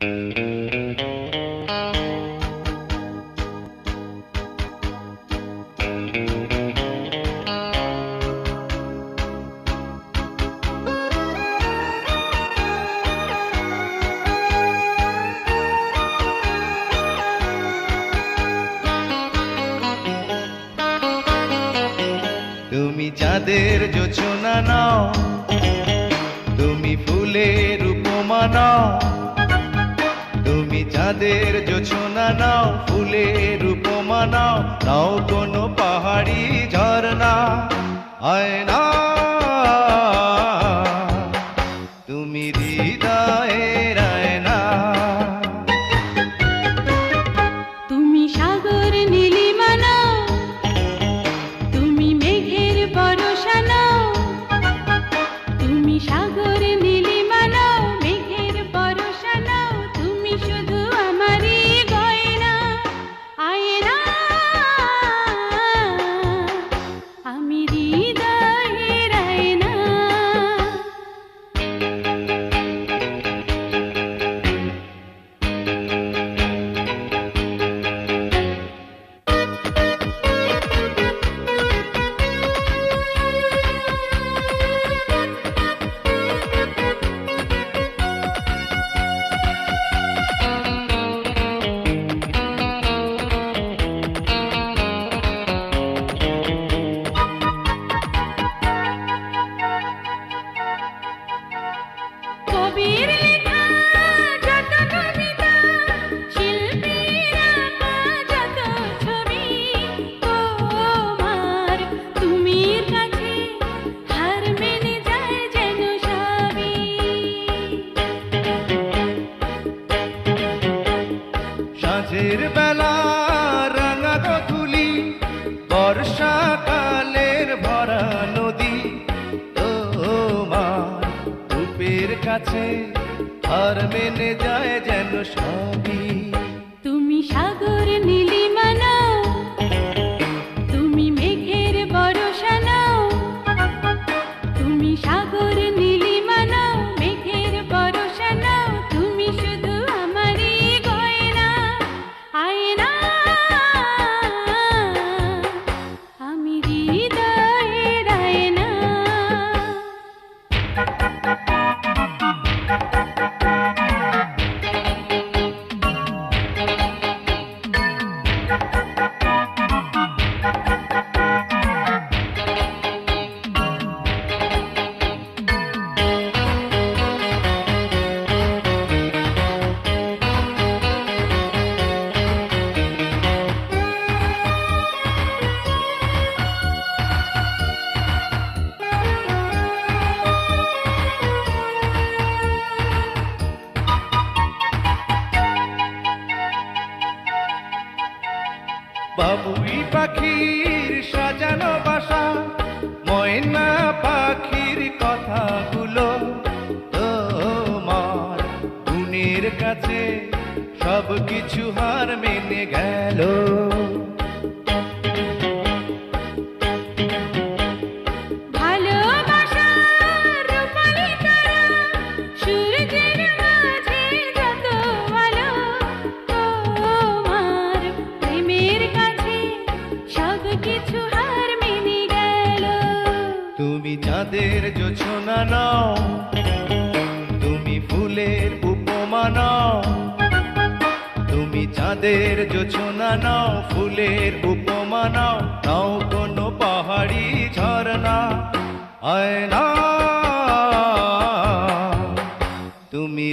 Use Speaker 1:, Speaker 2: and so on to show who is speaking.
Speaker 1: তুমি চাঁদের জোছনা নাও, তুমি ফুলের উপমা নাও। তুমি চাঁদের জোছনা নাও, ফুলের উপমা নাও, নাও কোনো পাহাড়ি ঝরনা। আয়না তুমি হৃদয়ের আয়না।
Speaker 2: তুমি সাগর নীলিমা নাও, তুমি মেঘের বরষা নাও। তুমি সাগর নীলিমা নাও, মেঘের বরষা নাও, তুমি শুধু আমারই গয়না। আয়না আমি হৃদয়ের আয়না। কবির লেখা যত কবিতা, শিল্পীর আঁকা যত ছবি, তোমার তুমির কাছে হার মেনে যায় যেন সবই।
Speaker 1: সাঁঝের বেলা রাঙা গধূলি, বর্ষাকালের ভরা নদী, তোমার রূপের কাছে হার মেনে যায় যেন সবই।
Speaker 2: তুমি সাগর নীলিমা নাও, তুমি মেঘের বরষা নাও। তুমি সাগর নীলিমা নাও, মেঘের বরষা নাও, তুমি শুধু আমারই গয়না। আয়না আমি হৃদয়ের আয়না।
Speaker 1: বাবুই পাখির সাজানো বাসা, ময়না পাখির কথাগুলো, তোমার গুণের কাছে সব কিছু হার মেনে গেল।
Speaker 2: ভালোবাসার রূপালি তারা, সূর্যের মাঝে যত আলো, তোমার প্রেমের কাছে সব কিছু হার মেনে গেল।
Speaker 1: তুমি চাঁদের জোছনা নাও, তুমি ফুলের উপমা নাও। তুমি চাঁদের জোছনা নাও, ফুলের উপমা নাও, নাও কোনো পাহাড়ি ঝরনা। আয়না তুমি